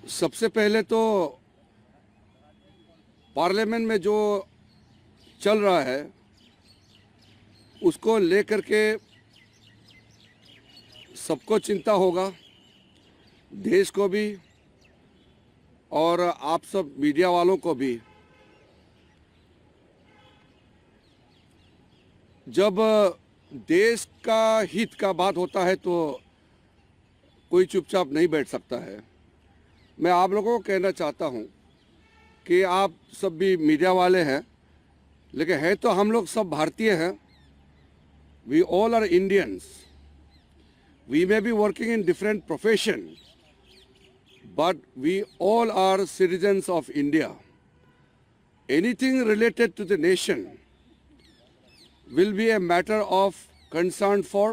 सबसे पहले तो पार्लियामेंट में जो चल रहा है उसको लेकर के सबको चिंता होगा, देश को भी और आप सब मीडिया वालों को भी। जब देश का हित का बात होता है तो कोई चुपचाप नहीं बैठ सकता है। मैं आप लोगों को कहना चाहता हूं कि आप सब भी मीडिया वाले हैं, लेकिन है तो हम लोग सब भारतीय हैं। We all are Indians. We may be working in different profession, but we all are citizens of India. Anything related to the nation will be a matter of concern for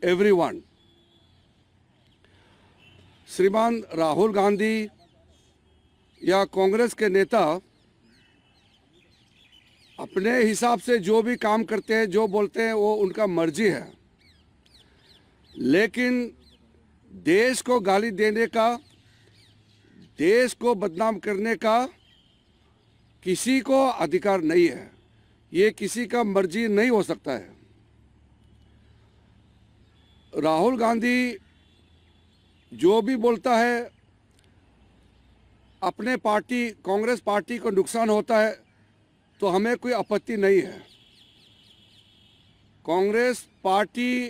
everyone. श्रीमान राहुल गांधी या कांग्रेस के नेता अपने हिसाब से जो भी काम करते हैं, जो बोलते हैं, वो उनका मर्जी है, लेकिन देश को गाली देने का, देश को बदनाम करने का किसी को अधिकार नहीं है। ये किसी का मर्जी नहीं हो सकता है। राहुल गांधी जो भी बोलता है, अपने पार्टी कांग्रेस पार्टी को नुकसान होता है तो हमें कोई आपत्ति नहीं है। कांग्रेस पार्टी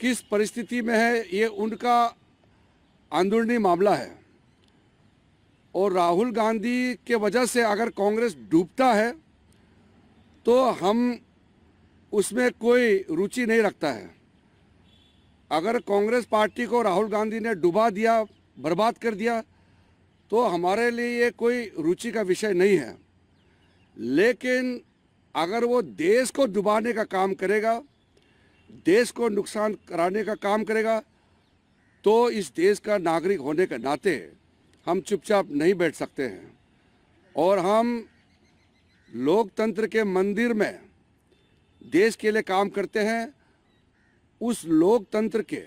किस परिस्थिति में है ये उनका अंदरूनी मामला है, और राहुल गांधी के वजह से अगर कांग्रेस डूबता है तो हम उसमें कोई रुचि नहीं रखता है। अगर कांग्रेस पार्टी को राहुल गांधी ने डुबा दिया, बर्बाद कर दिया, तो हमारे लिए ये कोई रुचि का विषय नहीं है। लेकिन अगर वो देश को डुबाने का काम करेगा, देश को नुकसान कराने का काम करेगा, तो इस देश का नागरिक होने के नाते हम चुपचाप नहीं बैठ सकते हैं। और हम लोकतंत्र के मंदिर में देश के लिए काम करते हैं। उस लोकतंत्र के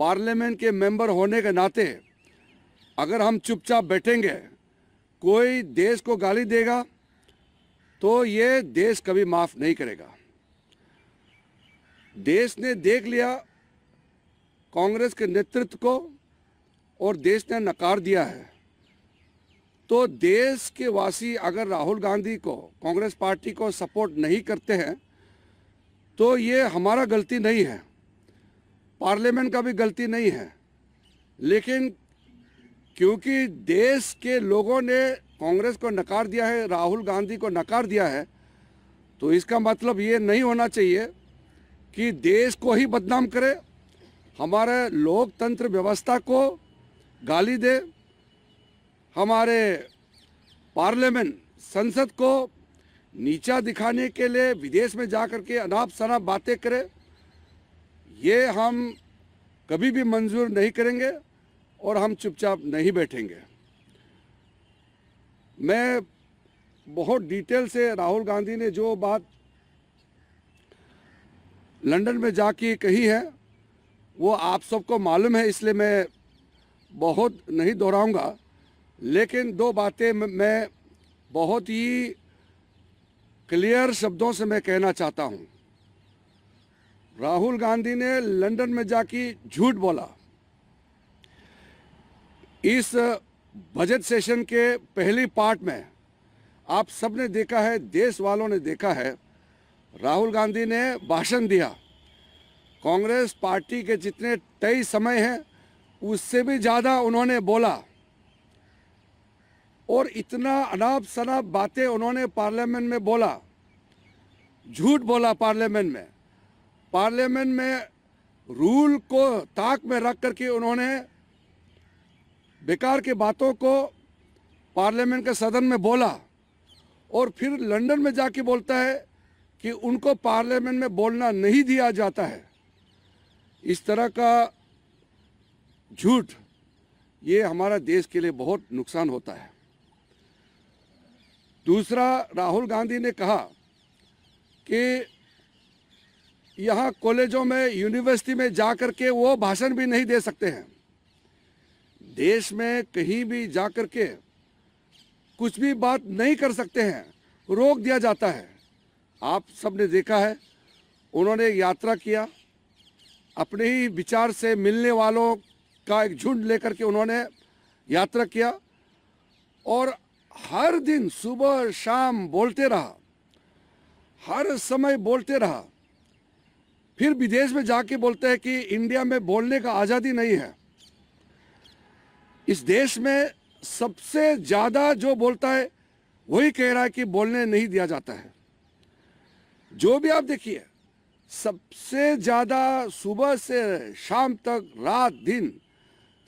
पार्लियामेंट के मेंबर होने के नाते अगर हम चुपचाप बैठेंगे, कोई देश को गाली देगा तो ये देश कभी माफ़ नहीं करेगा। देश ने देख लिया कांग्रेस के नेतृत्व को और देश ने नकार दिया है। तो देश के वासी अगर राहुल गांधी को, कांग्रेस पार्टी को सपोर्ट नहीं करते हैं तो ये हमारा गलती नहीं है, पार्लियामेंट का भी गलती नहीं है। लेकिन क्योंकि देश के लोगों ने कांग्रेस को नकार दिया है, राहुल गांधी को नकार दिया है, तो इसका मतलब ये नहीं होना चाहिए कि देश को ही बदनाम करे, हमारे लोकतंत्र व्यवस्था को गाली दे, हमारे पार्लियामेंट संसद को नीचा दिखाने के लिए विदेश में जाकर के अनाप शनाप बातें करे। ये हम कभी भी मंजूर नहीं करेंगे और हम चुपचाप नहीं बैठेंगे। मैं बहुत डिटेल से राहुल गांधी ने जो बात लंदन में जाके कही है वो आप सबको मालूम है, इसलिए मैं बहुत नहीं दोहराऊंगा। लेकिन दो बातें मैं बहुत ही क्लियर शब्दों से मैं कहना चाहता हूं। राहुल गांधी ने लंदन में जाके झूठ बोला। इस बजट सेशन के पहली पार्ट में आप सबने देखा है, देश वालों ने देखा है, राहुल गांधी ने भाषण दिया। कांग्रेस पार्टी के जितने तय समय हैं उससे भी ज़्यादा उन्होंने बोला, और इतना अनाप शनाप बातें उन्होंने पार्लियामेंट में बोला, झूठ बोला पार्लियामेंट में। पार्लियामेंट में रूल को ताक में रख करके उन्होंने बेकार की बातों को पार्लियामेंट के सदन में बोला, और फिर लंदन में जाके बोलता है कि उनको पार्लियामेंट में बोलना नहीं दिया जाता है। इस तरह का झूठ, ये हमारा देश के लिए बहुत नुकसान होता है। दूसरा, राहुल गांधी ने कहा कि यहाँ कॉलेजों में, यूनिवर्सिटी में जा कर के वो भाषण भी नहीं दे सकते हैं। देश में कहीं भी जा कर के कुछ भी बात नहीं कर सकते हैं, रोक दिया जाता है। आप सबने देखा है, उन्होंने एक यात्रा किया, अपने ही विचार से मिलने वालों का एक झुंड लेकर के उन्होंने यात्रा किया और हर दिन सुबह शाम बोलते रहा, हर समय बोलते रहा। फिर विदेश में जाके बोलते हैं कि इंडिया में बोलने का आज़ादी नहीं है। इस देश में सबसे ज़्यादा जो बोलता है वही कह रहा है कि बोलने नहीं दिया जाता है। जो भी आप देखिए, सबसे ज़्यादा सुबह से शाम तक रात दिन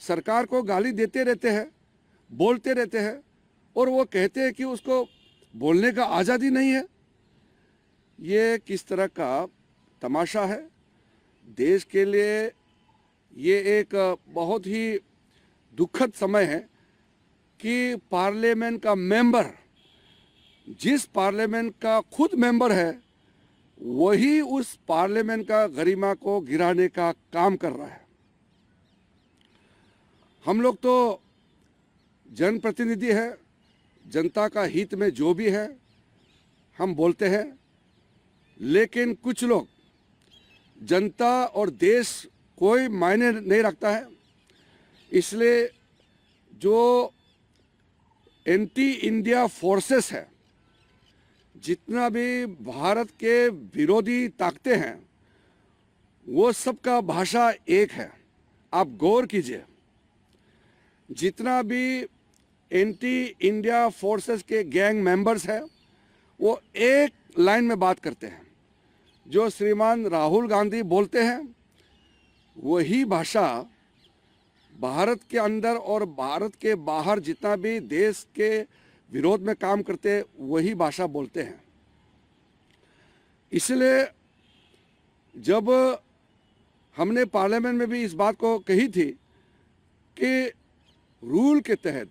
सरकार को गाली देते रहते हैं, बोलते रहते हैं और वो कहते हैं कि उसको बोलने का आज़ादी नहीं है। ये किस तरह का तमाशा है। देश के लिए ये एक बहुत ही दुखद समय है कि पार्लियामेंट का मेंबर, जिस पार्लियामेंट का खुद मेंबर है, वही उस पार्लियामेंट का गरिमा को गिराने का काम कर रहा है। हम लोग तो जनप्रतिनिधि है, जनता का हित में जो भी है हम बोलते हैं, लेकिन कुछ लोग, जनता और देश कोई मायने नहीं रखता है, इसलिए जो एंटी इंडिया फोर्सेस है, जितना भी भारत के विरोधी ताकतें हैं, वो सबका भाषा एक है। आप गौर कीजिए, जितना भी एंटी इंडिया फोर्सेस के गैंग मेंबर्स हैं, वो एक लाइन में बात करते हैं। जो श्रीमान राहुल गांधी बोलते हैं वही भाषा भारत के अंदर और भारत के बाहर जितना भी देश के विरोध में काम करते हैं वही भाषा बोलते हैं। इसलिए जब हमने पार्लियामेंट में भी इस बात को कही थी कि रूल के तहत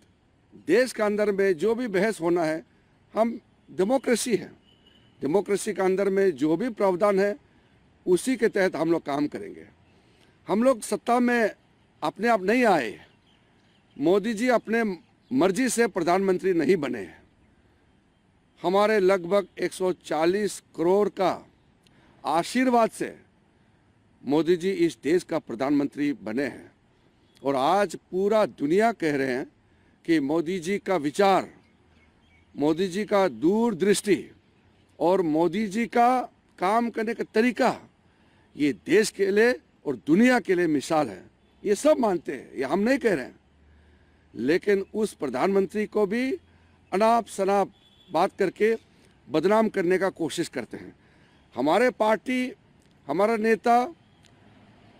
देश के अंदर में जो भी बहस होना है, हम डेमोक्रेसी है, डेमोक्रेसी के अंदर में जो भी प्रावधान है उसी के तहत हम लोग काम करेंगे। हम लोग सत्ता में अपने आप नहीं आए, मोदी जी अपने मर्जी से प्रधानमंत्री नहीं बने हैं। हमारे लगभग 140 करोड़ का आशीर्वाद से मोदी जी इस देश का प्रधानमंत्री बने हैं और आज पूरा दुनिया कह रहे हैं कि मोदी जी का विचार, मोदी जी का दूरदृष्टि और मोदी जी का काम करने का तरीका ये देश के लिए और दुनिया के लिए मिसाल है। ये सब मानते हैं, ये हम नहीं कह रहे हैं, लेकिन उस प्रधानमंत्री को भी अनाप शनाप बात करके बदनाम करने का कोशिश करते हैं। हमारे पार्टी, हमारा नेता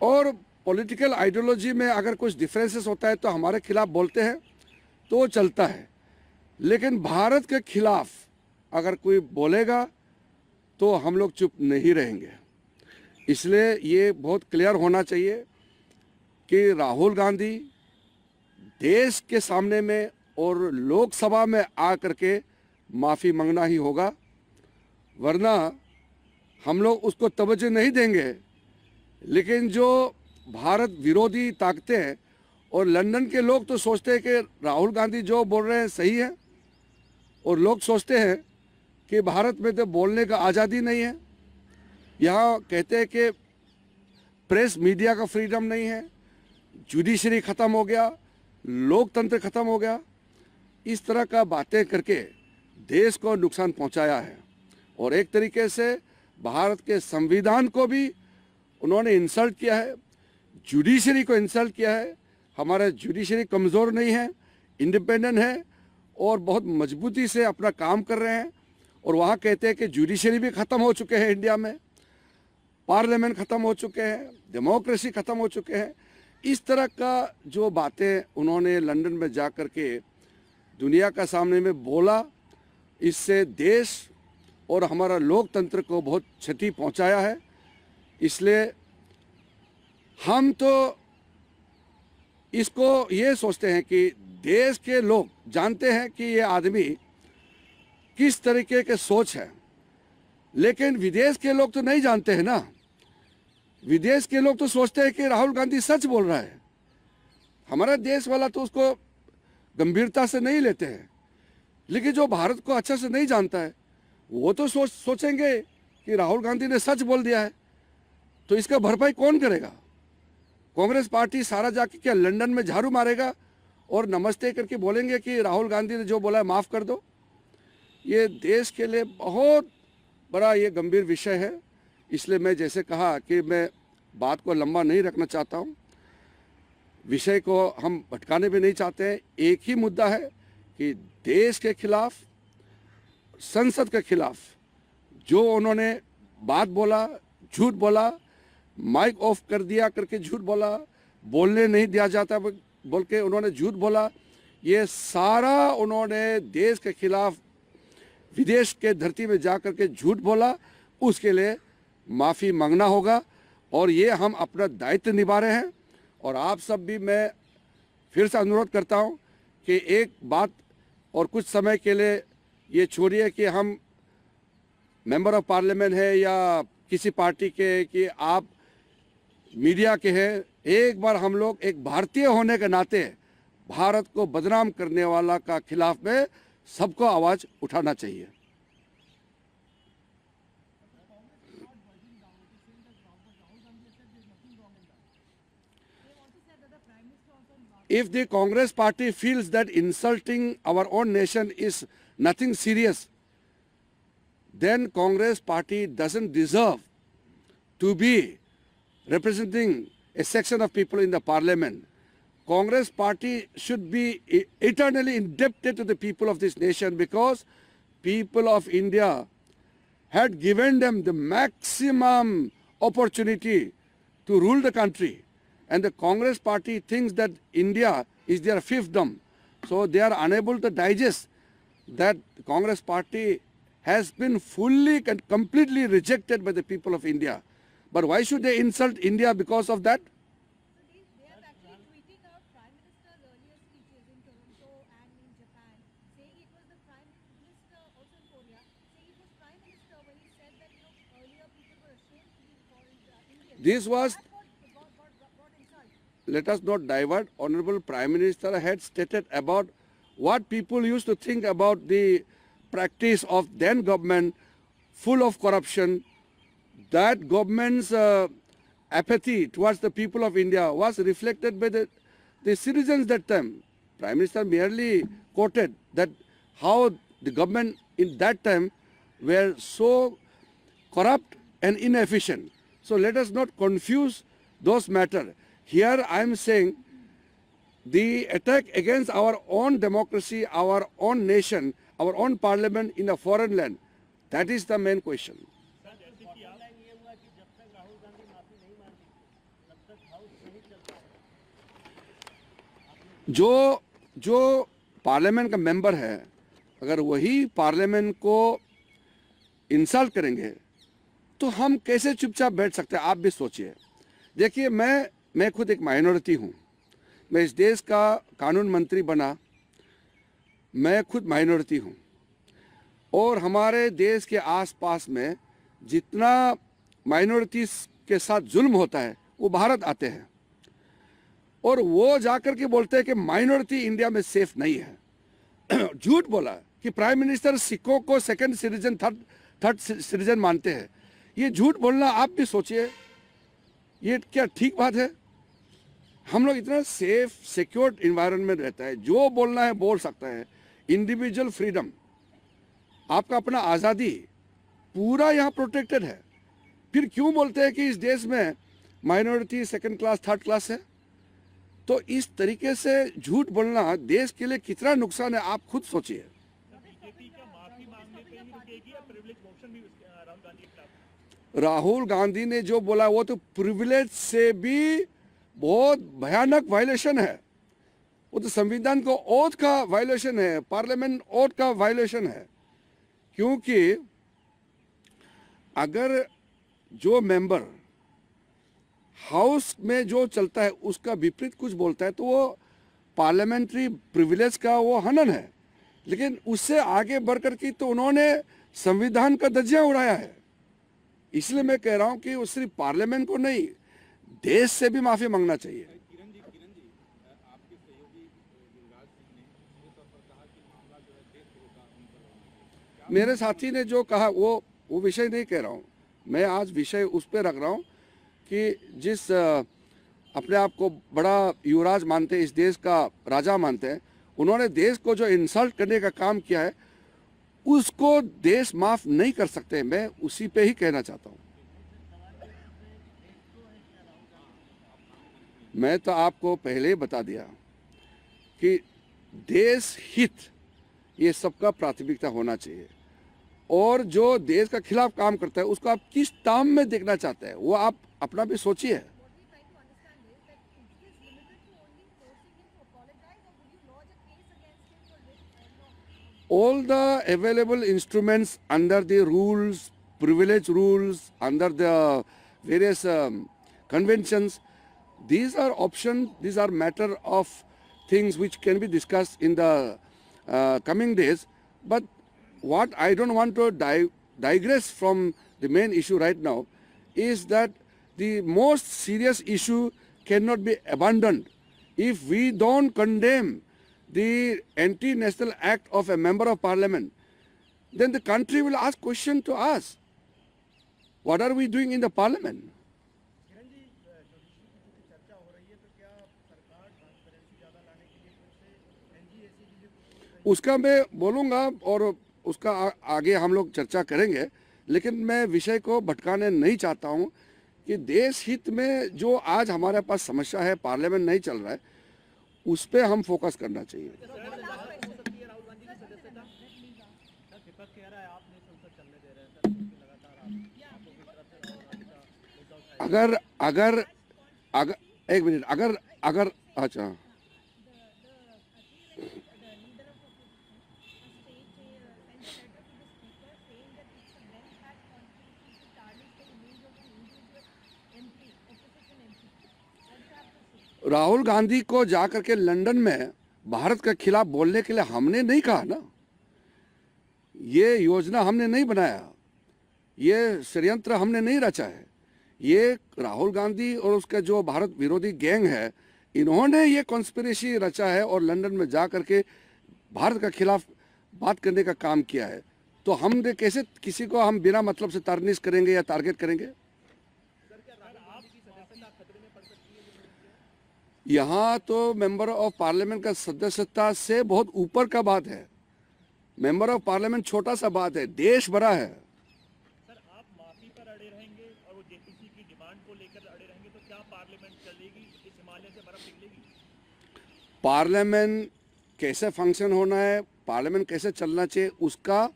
और पॉलिटिकल आइडियोलॉजी में अगर कुछ डिफरेंसेस होता है तो हमारे खिलाफ बोलते हैं तो चलता है, लेकिन भारत के खिलाफ अगर कोई बोलेगा तो हम लोग चुप नहीं रहेंगे। इसलिए ये बहुत क्लियर होना चाहिए कि राहुल गांधी देश के सामने में और लोकसभा में आ करके माफ़ी मांगना ही होगा, वरना हम लोग उसको तवज्जो नहीं देंगे। लेकिन जो भारत विरोधी ताकतें हैं और लंदन के लोग तो सोचते हैं कि राहुल गांधी जो बोल रहे हैं सही है, और लोग सोचते हैं कि भारत में तो बोलने का आज़ादी नहीं है। यहाँ कहते हैं कि प्रेस मीडिया का फ्रीडम नहीं है, जुडिशरी ख़त्म हो गया, लोकतंत्र ख़त्म हो गया। इस तरह का बातें करके देश को नुकसान पहुंचाया है और एक तरीके से भारत के संविधान को भी उन्होंने इंसल्ट किया है, जुडिशरी को इंसल्ट किया है। हमारा जुडिशरी कमज़ोर नहीं है, इंडिपेंडेंट है और बहुत मजबूती से अपना काम कर रहे हैं। और वहाँ कहते हैं कि जुडिशरी भी ख़त्म हो चुके हैं इंडिया में, पार्लियामेंट ख़त्म हो चुके हैं, डेमोक्रेसी ख़त्म हो चुके हैं। इस तरह का जो बातें उन्होंने लंदन में जा कर के दुनिया का सामने में बोला, इससे देश और हमारा लोकतंत्र को बहुत क्षति पहुंचाया है। इसलिए हम तो इसको ये सोचते हैं कि देश के लोग जानते हैं कि ये आदमी किस तरीके के सोच है, लेकिन विदेश के लोग तो नहीं जानते हैं ना। विदेश के लोग तो सोचते हैं कि राहुल गांधी सच बोल रहा है। हमारा देश वाला तो उसको गंभीरता से नहीं लेते हैं, लेकिन जो भारत को अच्छा से नहीं जानता है वो तो सोचेंगे कि राहुल गांधी ने सच बोल दिया है, तो इसका भरपाई कौन करेगा? कांग्रेस पार्टी सारा जाके क्या लंदन में झाड़ू मारेगा और नमस्ते करके बोलेंगे कि राहुल गांधी ने जो बोला है माफ़ कर दो? ये देश के लिए बहुत बड़ा ये गंभीर विषय है। इसलिए मैं जैसे कहा कि मैं बात को लंबा नहीं रखना चाहता हूँ, विषय को हम भटकाने भी नहीं चाहते हैं। एक ही मुद्दा है कि देश के खिलाफ, संसद के खिलाफ जो उन्होंने बात बोला, झूठ बोला, माइक ऑफ कर दिया करके झूठ बोला, बोलने नहीं दिया जाता बोल के उन्होंने झूठ बोला, ये सारा उन्होंने देश के खिलाफ विदेश के धरती में जा कर के झूठ बोला, उसके लिए माफ़ी मांगना होगा और ये हम अपना दायित्व निभा रहे हैं। और आप सब भी मैं फिर से अनुरोध करता हूं कि एक बात और कुछ समय के लिए ये छोड़िए कि हम मेंबर ऑफ पार्लियामेंट है या किसी पार्टी के, कि आप मीडिया के हैं। एक बार हम लोग एक भारतीय होने के नाते भारत को बदनाम करने वाला का खिलाफ में सबको आवाज़ उठाना चाहिए। If the Congress party feels that insulting our own nation is nothing serious, then Congress party doesn't deserve to be representing a section of people in the parliament. Congress party should be eternally indebted to the people of this nation, because people of India had given them the maximum opportunity to rule the country. And the Congress party thinks that India is their fiefdom. So they are unable to digest that the Congress party has been fully and completely rejected by the people of India. But why should they insult India because of that? They have actually tweeting out Prime Minister's earlier speeches in Toronto and in Japan, saying it was the Prime Minister, also in Korea, saying it was Prime Minister when he said that, earlier people were ashamed to be called Indian. This was, That's what insult. let us not divert. Honorable Prime Minister had stated about what people used to think about the practice of then government, full of corruption. That government's apathy towards the people of India was reflected by the citizens that time. Prime Minister merely quoted that how the government in that time were so corrupt and inefficient. So let us not confuse those matters. Here I am saying the attack against our own democracy, our own nation, our own parliament in a foreign land, that is the main question. जो parliament का member है, अगर वही parliament को insult करेंगे तो हम कैसे चुपचाप बैठ सकते हैं? आप भी सोचिए। देखिए, मैं खुद एक माइनॉरिटी हूँ। मैं इस देश का कानून मंत्री बना, मैं खुद माइनॉरिटी हूँ। और हमारे देश के आसपास में जितना माइनॉरिटीज़ के साथ जुल्म होता है वो भारत आते हैं, और वो जाकर के बोलते हैं कि माइनॉरिटी इंडिया में सेफ नहीं है। झूठ बोला कि प्राइम मिनिस्टर सिखों को सेकंड सिटीजन, थर्ड सिटीजन मानते हैं। ये झूठ बोलना आप भी सोचिए, ये क्या ठीक बात है? हम लोग इतना सेफ सिक्योर्ड इन्वायरमेंट रहता है, जो बोलना है बोल सकता है। इंडिविजुअल फ्रीडम, आपका अपना आज़ादी पूरा यहाँ प्रोटेक्टेड है। फिर क्यों बोलते हैं कि इस देश में minority second class, third class है? तो इस तरीके से झूठ बोलना देश के लिए कितना नुकसान है, आप खुद सोचिए। राहुल गांधी ने जो बोला वो तो प्रिविलेज से भी बहुत भयानक वायलेशन है। वो तो संविधान को ओथ का वायलेशन है, पार्लियामेंट ओथ का वायलेशन है। क्योंकि अगर जो मेंबर हाउस में जो चलता है उसका विपरीत कुछ बोलता है तो वो पार्लियामेंट्री प्रिविलेज का वो हनन है। लेकिन उससे आगे बढ़कर के तो उन्होंने संविधान का धज्जियां उड़ाया है। इसलिए मैं कह रहा हूं कि वो सिर्फ पार्लियामेंट को नहीं, देश से भी माफी मांगना चाहिए। किरण जी, आपको मेरे साथी ने जो कहा वो विषय नहीं कह रहा हूँ मैं, आज विषय उस पर रख रहा हूँ कि जिस अपने आप को बड़ा युवराज मानते हैं, इस देश का राजा मानते हैं, उन्होंने देश को जो इंसल्ट करने का काम किया है उसको देश माफ नहीं कर सकते। मैं उसी पे ही कहना चाहता हूँ। मैं तो आपको पहले ही बता दिया कि देश हित ये सबका प्राथमिकता होना चाहिए, और जो देश का खिलाफ काम करता है उसको आप किस टर्म में देखना चाहते हैं वो आप अपना भी सोचिए। All the available instruments under the rules, privilege rules, under the various conventions, these are options, these are matter of things which can be discussed in the coming days. But what I don't want to digress from the main issue right now is that the most serious issue cannot be abandoned. If we don't condemn the anti-national act of a member of parliament, then the country will ask question to us. What are we doing in the parliament? उसका मैं बोलूँगा और उसका आगे हम लोग चर्चा करेंगे, लेकिन मैं विषय को भटकाने नहीं चाहता हूँ कि देश हित में जो आज हमारे पास समस्या है, पार्लियामेंट नहीं चल रहा है, उस पर हम फोकस करना चाहिए। अगर अगर अगर एक मिनट, अगर अगर अच्छा, राहुल गांधी को जाकर के लंदन में भारत के खिलाफ बोलने के लिए हमने नहीं कहा ना, ये योजना हमने नहीं बनाया, ये षड्यंत्र हमने नहीं रचा है। ये राहुल गांधी और उसका जो भारत विरोधी गैंग है, इन्होंने ये कॉन्स्पिरेसी रचा है और लंदन में जा करके भारत के खिलाफ बात करने का काम किया है। तो हमने कैसे किसी को हम बिना मतलब से तारनिश करेंगे या टारगेट करेंगे? यहाँ तो मेंबर ऑफ पार्लियामेंट का सदस्यता से बहुत ऊपर का बात है। मेंबर ऑफ पार्लियामेंट छोटा सा बात है, देश बड़ा है। सर, आप माफी पर अड़े रहेंगे और वो जेपीसी की डिमांड को लेकर अड़े रहेंगे तो क्या पार्लियामेंट चलेगी? इस हिमालय से बर्फ पिघलेगी? पार्लियामेंट कैसे फंक्शन होना है, पार्लियामेंट कैसे चलना चाहिए, उसका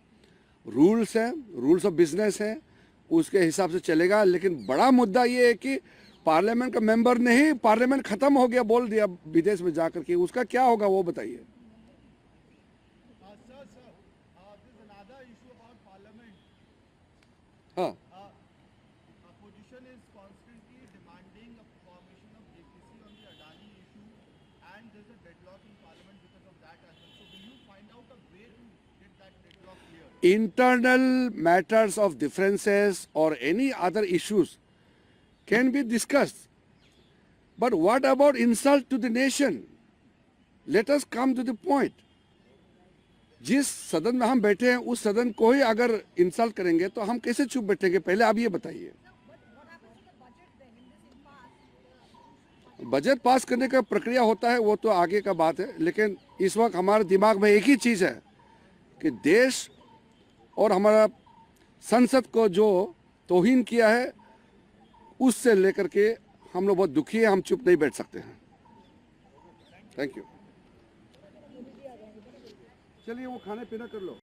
रूल्स है, रूल्स ऑफ बिजनेस है, उसके हिसाब से चलेगा। लेकिन बड़ा मुद्दा ये है कि पार्लियामेंट का मेंबर नहीं, पार्लियामेंट खत्म हो गया बोल दिया विदेश में जाकर के, उसका क्या होगा वो बताइए। हाँ, opposition is constantly demanding a formation of JPC on the Adani issue, and there's a deadlock in parliament because of that as well. So will you find out a way to get that deadlock clear? internal matters of differences or any other issues can be discussed, but what about insult to the nation? Let us come to the point. जिस सदन में हम बैठे हैं उस सदन को ही अगर इंसल्ट करेंगे तो हम कैसे चुप बैठेंगे? पहले आप ये बताइए। बजट पास करने का प्रक्रिया होता है वो तो आगे का बात है, लेकिन इस वक्त हमारे दिमाग में एक ही चीज़ है कि देश और हमारा संसद को जो तौहीन किया है उससे लेकर के हम लोग बहुत दुखी हैं, हम चुप नहीं बैठ सकते हैं। Thank you. चलिए वो खाने पीना कर लो।